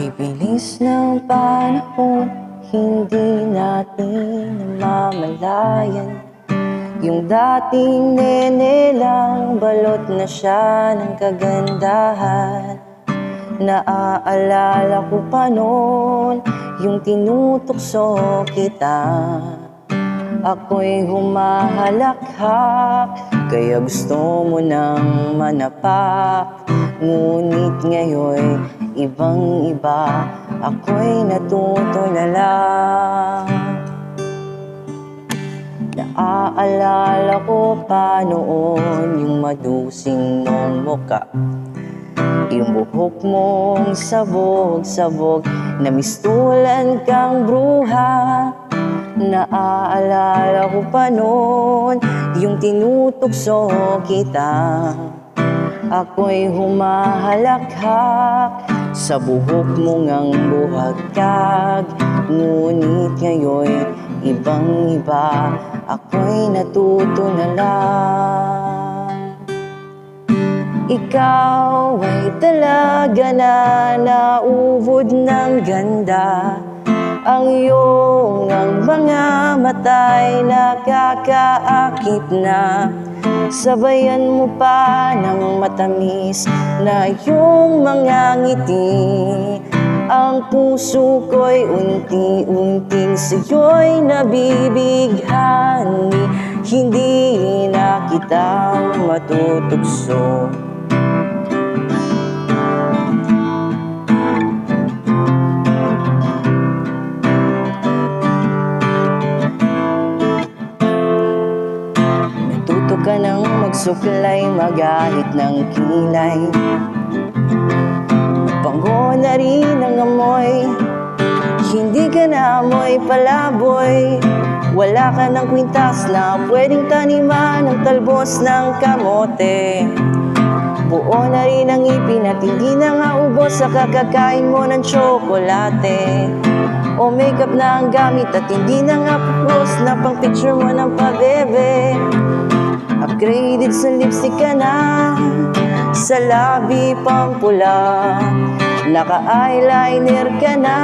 Bibilis ng panahon, hindi natin namamalayan. Yung dating nene lang, balot na siya ng kagandahan. Naaalala ko pa noon, yung tinutukso kita. Ako'y humahalakhak, kaya gusto mo nang manapak. Ngunit ngayon, ibang iba, ako'y natuto na lang. Naaalala ko pa noon yung madusing mong muka, yung buhok mong sabog-sabog, na mistulan kang bruha. Naaalala ko pa noon yung tinutukso kita. Ako'y humahalakhak sa buhok mong ang buhagkag. Ngunit ngayon, ibang iba, ako'y natuto na lang. Ikaw ay talaga na naubod ng ganda. Ang iyong ang mga mata'y nakakaakit na. Sabayan mo pa ng matamis na iyong mga ngiti. Ang puso ko'y unti-unting sa'yo'y nabibighani. Hindi na kita matutugso. Natuto ka nang magsuklay, magahit ng kilay. Bango na rin ang amoy, hindi ka na amoy palaboy. Wala ka ng kwintas na pwedeng taniman ng talbos ng kamote. Buo na rin ang ipin at hindi na nga ubos sa kakakain mo ng tsokolate. O makeup na ang gamit at hindi na nga pupos na pang picture mo ng pabebe. Upgraded sa lipstick ka na, sa labi pang pula. Naka-eyeliner ka na,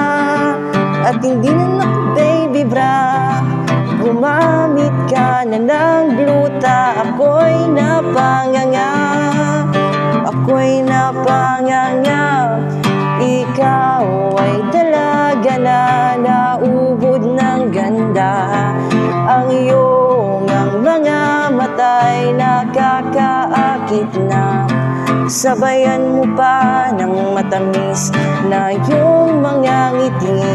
at hindi na naka-baby bra. Gumamit ka na ng gluta, ako'y napanganga. Ako'y napanganga. Ikaw ay talaga na naubod ng ganda. Ang iyong ang mga mata'y nakakaakit na. Sabayan mo pa ng matamis na iyong mga ngiti.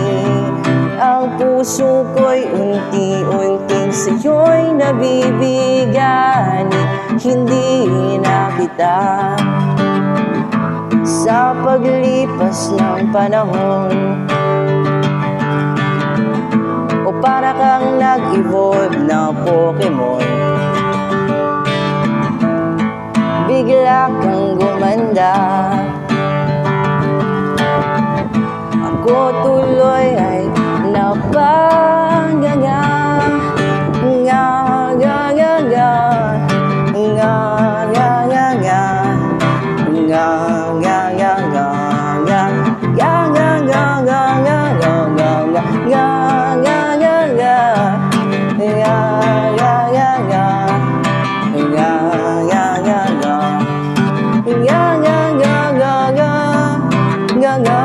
Ang puso ko'y unti-unting sa'yo'y nabibigani. Hindi na kita sa paglipas ng panahon. O para kang nag-evolve na Pokemon, bigla kang gumanda. Ako tuloy ay napanganga. Nga, nga, nga, nga. Nga, nga, nga, nga. Nga, nga, nga, nga, nga. Nga, nga, nga, nga, nga, nga, nga, nga. Nga, nga, nga, nga. Nga, nga, nga, nga. Nga, nga, nga, nga. Nga, nga, nga, nga, nga. Nga, nga.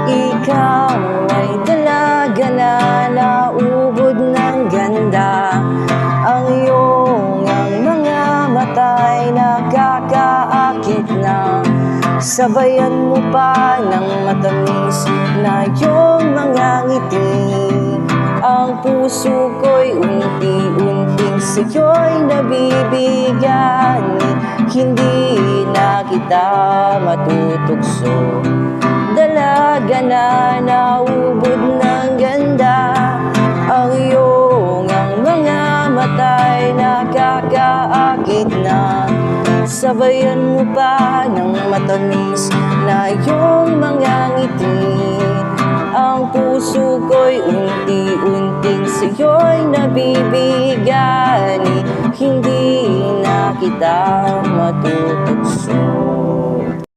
Ikaw ay dalaga na naubod ng ganda. Ang iyong ang mga mata'y nakakaakit na. Sabayan mo pa ng matamis na iyong mga ngiti. Ang puso ko'y unti-unting sa'yo'y nabibigyan. Hindi na kita matutugso. Dalaga na naubod ng ganda, ang iyong ang mga mata'y nakakaakit na. Sabayan mo pa ng matamis na iyong mga ngiti. Ang puso ko'y unti-unting sa'yo'y nabibigyan. Hindi na kita matutugso.